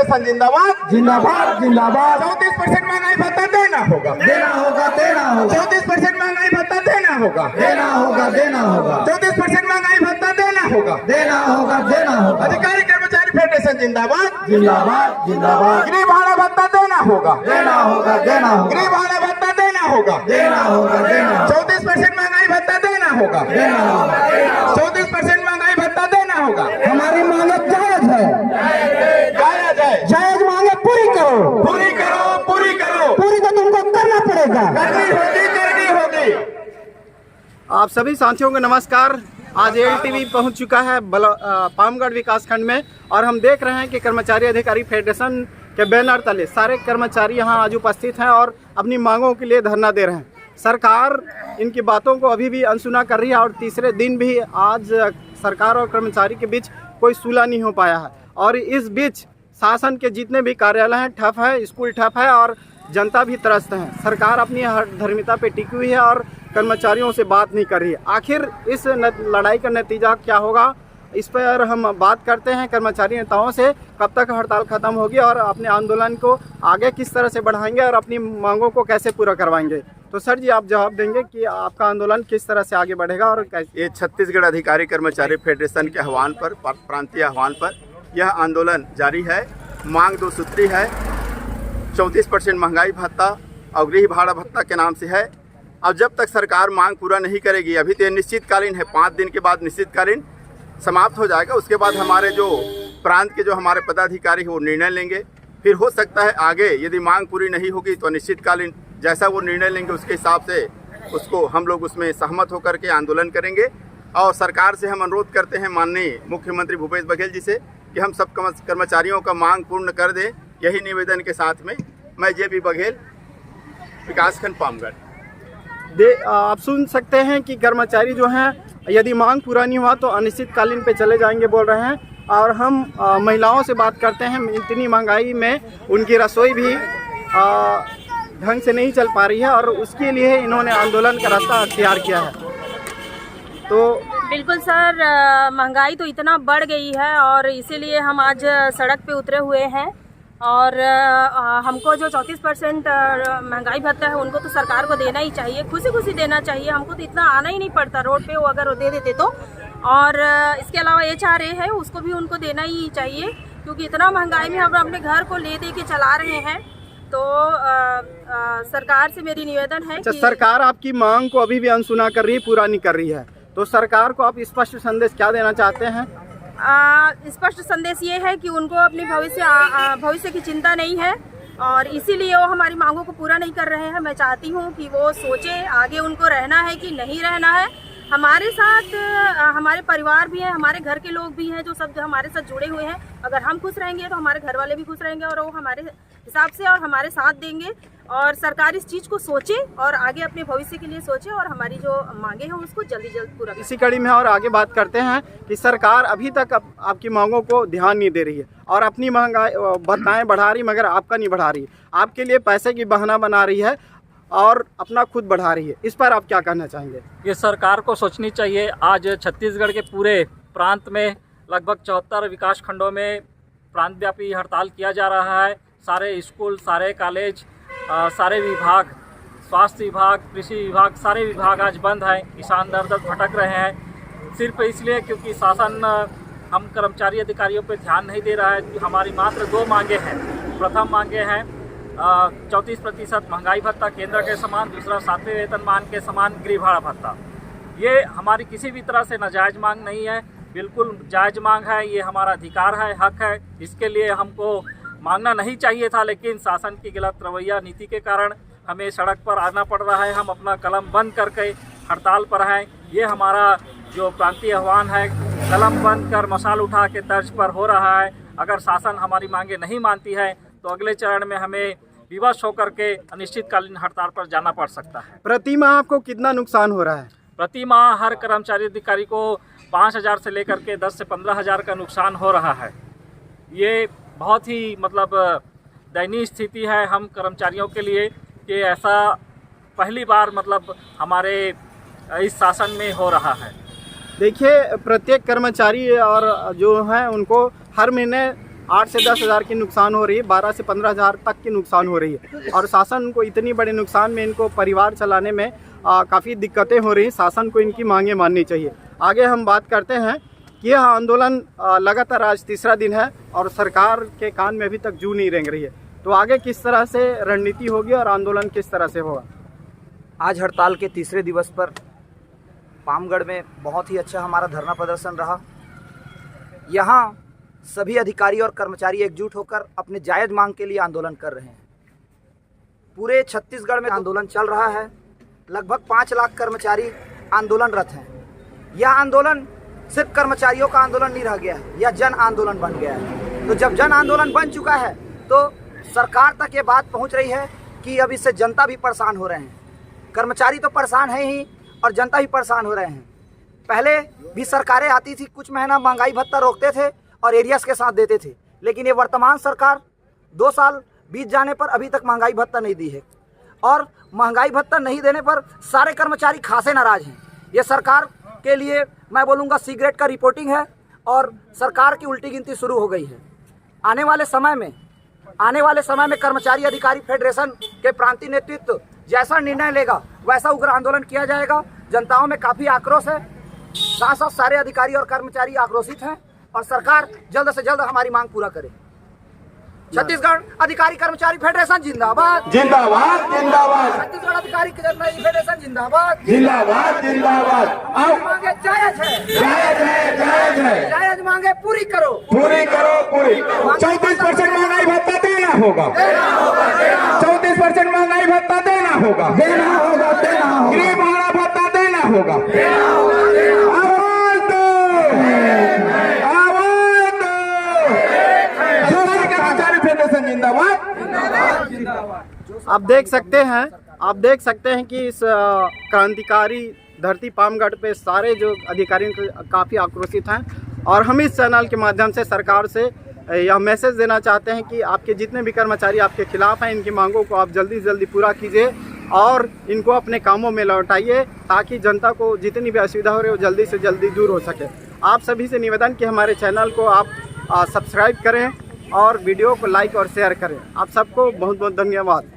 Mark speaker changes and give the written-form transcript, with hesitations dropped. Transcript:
Speaker 1: Federation जिंदाबाद
Speaker 2: जिंदाबाद जिंदाबाद।
Speaker 1: 34% महंगाई भत्ता देना होगा,
Speaker 2: देना होगा देना होगा
Speaker 1: 34% महंगाई भत्ता देना होगा,
Speaker 2: देना होगा देना होगा
Speaker 1: 34% महंगाई भत्ता देना होगा।
Speaker 2: देना होगा देना होगा।
Speaker 1: अधिकारी कर्मचारी फेडरेशन जिंदाबाद
Speaker 2: जिंदाबाद जिंदाबाद।
Speaker 1: गृह भाड़ा भत्ता देना होगा,
Speaker 2: देना होगा देना होगा
Speaker 1: गृह भाड़ा भत्ता देना होगा,
Speaker 2: देना होगा देना होगा
Speaker 1: 34% महंगाई भत्ता देना होगा,
Speaker 2: देना होगा।
Speaker 1: 34% महंगाई भत्ता देना होगा।
Speaker 2: हमारी मांगे जायज है,
Speaker 1: जाया जाए,
Speaker 2: जायज मांगे पूरी करो,
Speaker 1: पूरी करो, पूरी करो,
Speaker 2: पूरी तो तुमको करना पड़ेगा।
Speaker 1: करनी होगी, करनी होगी।
Speaker 3: आप सभी साथियों को नमस्कार। आज एलटीवी पहुंच चुका है पामगढ़ विकास खंड में और हम देख रहे हैं कि कर्मचारी अधिकारी फेडरेशन के बैनर तले सारे कर्मचारी यहां आज उपस्थित हैं और अपनी मांगों के लिए धरना दे रहे हैं। सरकार इनकी बातों को अभी भी अनसुना कर रही है और तीसरे दिन भी आज सरकार और कर्मचारी के बीच कोई सुलह नहीं हो पाया है। और इस बीच शासन के जितने भी कार्यालय हैं ठप है, स्कूल ठप है और जनता भी त्रस्त है। सरकार अपनी धर्मिता पे टिकी हुई है और कर्मचारियों से बात नहीं कर रही है। आखिर इस लड़ाई का नतीजा क्या होगा, इस पर हम बात करते हैं कर्मचारी नेताओं से। कब तक हड़ताल खत्म होगी और अपने आंदोलन को आगे किस तरह से बढ़ाएंगे और अपनी मांगों को कैसे पूरा करवाएंगे। तो सर जी, आप जवाब देंगे कि आपका आंदोलन किस तरह से आगे बढ़ेगा और कैसे।
Speaker 1: ये छत्तीसगढ़ अधिकारी कर्मचारी फेडरेशन के आह्वान पर, प्रांतीय आह्वान पर यह आंदोलन जारी है। मांग दो सूत्री है, 34% महंगाई भत्ता और गृह भाड़ा भत्ता के नाम से है। अब जब तक सरकार मांग पूरा नहीं करेगी, अभी तो निश्चितकालीन है, 5 दिन के बाद निश्चितकालीन समाप्त हो जाएगा। उसके बाद हमारे जो प्रांत के जो हमारे पदाधिकारी हैं वो निर्णय लेंगे। फिर हो सकता है आगे यदि मांग पूरी नहीं होगी तो निश्चितकालीन जैसा वो निर्णय लेंगे उसके हिसाब से उसको हम लोग उसमें सहमत होकर के आंदोलन करेंगे। और सरकार से हम अनुरोध करते हैं माननीय मुख्यमंत्री भूपेश बघेल जी से कि हम सब कर्मचारियों का मांग पूर्ण कर दें। यही निवेदन के साथ में मैं JB बघेल, विकासखंड पामगढ़।
Speaker 3: आप सुन सकते हैं कि कर्मचारी जो हैं यदि मांग पूरा नहीं हुआ तो अनिश्चितकालीन पे चले जाएंगे बोल रहे हैं। और हम महिलाओं से बात करते हैं। इतनी महंगाई में उनकी रसोई भी ढंग से नहीं चल पा रही है और उसके लिए इन्होंने आंदोलन का रास्ता अख्तियार किया है। तो
Speaker 4: बिल्कुल सर, महंगाई तो इतना बढ़ गई है और इसीलिए हम आज सड़क पे उतरे हुए हैं। और हमको जो 34% महंगाई भत्ता है उनको तो सरकार को देना ही चाहिए, खुशी खुशी देना चाहिए। हमको तो इतना आना ही नहीं पड़ता रोड पे, वो अगर वो दे देते तो। और इसके अलावा HRA है उसको भी उनको देना ही चाहिए, क्योंकि इतना महंगाई में हम अपने घर को ले दे के चला रहे हैं। तो सरकार से मेरी निवेदन है
Speaker 3: अच्छा,
Speaker 4: कि
Speaker 3: सरकार आपकी मांग को अभी भी अनसुना कर रही है, पूरा नहीं कर रही है। तो सरकार को आप स्पष्ट संदेश क्या देना चाहते हैं?
Speaker 4: स्पष्ट संदेश ये है कि उनको अपनी भविष्य की चिंता नहीं है और इसीलिए वो हमारी मांगों को पूरा नहीं कर रहे हैं। मैं चाहती हूँ कि वो सोचे आगे उनको रहना है कि नहीं रहना है। हमारे साथ हमारे परिवार भी हैं, हमारे घर के लोग भी हैं जो सब हमारे साथ जुड़े हुए हैं। अगर हम खुश रहेंगे तो हमारे घर वाले भी खुश रहेंगे और वो हमारे हिसाब से और हमारे साथ देंगे। और सरकार इस चीज़ को सोचे और आगे अपने भविष्य के लिए सोचे और हमारी जो मांगे हैं उसको जल्दी पूरा करें।
Speaker 3: इसी कड़ी में और आगे बात करते हैं कि सरकार अभी तक आपकी मांगों को ध्यान नहीं दे रही है और अपनी महंगाई भत्ताएं बढ़ा रही मगर आपका नहीं बढ़ा रही है। आपके लिए पैसे की बहाना बना रही है और अपना खुद बढ़ा रही है। इस पर आप क्या कहना चाहेंगे?
Speaker 5: ये सरकार को सोचनी चाहिए। आज छत्तीसगढ़ के पूरे प्रांत में लगभग 74 विकास खंडों में प्रांतव्यापी हड़ताल किया जा रहा है। सारे स्कूल, सारे कॉलेज, सारे विभाग, स्वास्थ्य विभाग, कृषि विभाग, सारे विभाग आज बंद हैं। किसान दर दर भटक रहे हैं सिर्फ इसलिए क्योंकि शासन हम कर्मचारी अधिकारियों पर ध्यान नहीं दे रहा है। हमारी मात्र 2 मांगे हैं। प्रथम मांगे हैं 34% महंगाई भत्ता केंद्र के समान, दूसरा 7वें वेतनमान के समान गृह भाड़ा भत्ता। ये हमारी किसी भी तरह से नाजायज मांग नहीं है, बिल्कुल जायज मांग है। ये हमारा अधिकार है, हक है। इसके लिए हमको मांगना नहीं चाहिए था, लेकिन शासन की गलत रवैया नीति के कारण हमें सड़क पर आना पड़ रहा है। हम अपना कलम बंद करके हड़ताल पर हैं। ये हमारा जो प्रांतीय आह्वान है कलम बंद कर मशाल उठा के तर्ज पर हो रहा है। अगर शासन हमारी मांगे नहीं मानती है तो अगले चरण में हमें विवश होकर के अनिश्चितकालीन हड़ताल पर जाना पड़ सकता है।
Speaker 3: प्रति माह आपको कितना नुकसान हो रहा है?
Speaker 5: प्रति माह हर कर्मचारी अधिकारी को 5,000 से लेकर के 10 से 15,000 का नुकसान हो रहा है। ये बहुत ही दयनीय स्थिति है हम कर्मचारियों के लिए कि ऐसा पहली बार हमारे इस शासन में हो रहा है।
Speaker 3: देखिए, प्रत्येक कर्मचारी और जो हैं उनको हर महीने 8 से 10 हज़ार की नुकसान हो रही है, 12 से 15 हज़ार तक की नुकसान हो रही है। और शासन को इतनी बड़े नुकसान में इनको परिवार चलाने में काफ़ी दिक्कतें हो रही हैं। शासन को इनकी मांगें माननी चाहिए। आगे हम बात करते हैं कि यह आंदोलन लगातार आज तीसरा दिन है और सरकार के कान में अभी तक जू नहीं रेंग रही है। तो आगे किस तरह से रणनीति होगी और आंदोलन किस तरह से होगा?
Speaker 6: आज हड़ताल के तीसरे दिवस पर पामगढ़ में बहुत ही अच्छा हमारा धरना प्रदर्शन रहा। यहाँ सभी अधिकारी और कर्मचारी एकजुट होकर अपने जायज़ मांग के लिए आंदोलन कर रहे हैं। पूरे छत्तीसगढ़ में आंदोलन चल रहा है। लगभग 5 लाख कर्मचारी आंदोलनरत हैं। यह आंदोलन सिर्फ कर्मचारियों का आंदोलन नहीं रह गया है, यह जन आंदोलन बन गया है। तो जब जन आंदोलन बन चुका है तो सरकार तक ये बात पहुंच रही है कि अब इससे जनता भी परेशान हो रहे हैं। कर्मचारी तो परेशान है ही और जनता भी परेशान हो रहे हैं। पहले भी सरकारें आती थी, कुछ महीना महंगाई भत्ता रोकते थे और एरियर्स के साथ देते थे, लेकिन ये वर्तमान सरकार 2 साल बीत जाने पर अभी तक महंगाई भत्ता नहीं दी है। और महंगाई भत्ता नहीं देने पर सारे कर्मचारी खासे नाराज हैं। ये सरकार के लिए मैं बोलूँगा सिगरेट का रिपोर्टिंग है और सरकार की उल्टी गिनती शुरू हो गई है। आने वाले समय में कर्मचारी अधिकारी फेडरेशन के प्रांतीय नेतृत्व जैसा निर्णय लेगा वैसा उग्र आंदोलन किया जाएगा। जनताओं में काफ़ी आक्रोश है, साथ साथ सारे अधिकारी और कर्मचारी आक्रोशित हैं और सरकार जल्द से जल्द हमारी मांग पूरा करे। छत्तीसगढ़ अधिकारी कर्मचारी फेडरेशन जिंदाबाद,
Speaker 2: जिंदाबाद जिंदाबाद,
Speaker 6: छत्तीसगढ़ अधिकारी कर्मचारी फेडरेशन जिंदाबाद,
Speaker 2: जिंदाबाद जिंदाबाद। आओ
Speaker 6: मांगे जायज है,
Speaker 2: जायज है, जायज है,
Speaker 6: जायज मांगे पूरी करो,
Speaker 2: पूरी करो, पूरी। 34% महंगाई भत्ता देना होगा, 34% महंगाई भत्ता देना होगा, देना होगा, देना होगा। गृह भाड़ा भत्ता देना होगा, देना होगा। आवाज दो, आवाज दो। कर्मचारी फेडरेशन जिंदाबाद।
Speaker 3: आप देख सकते हैं कि इस क्रांतिकारी धरती पामगढ़ पे सारे जो अधिकारी काफ़ी आक्रोशित हैं। और हम इस चैनल के माध्यम से सरकार से यह मैसेज देना चाहते हैं कि आपके जितने भी कर्मचारी आपके खिलाफ हैं, इनकी मांगों को आप जल्दी से जल्दी पूरा कीजिए और इनको अपने कामों में लौटाइए ताकि जनता को जितनी भी असुविधा हो रही है वो जल्दी से जल्दी दूर हो सके। आप सभी से निवेदन कि हमारे चैनल को आप सब्सक्राइब करें और वीडियो को लाइक और शेयर करें। आप सबको बहुत बहुत धन्यवाद।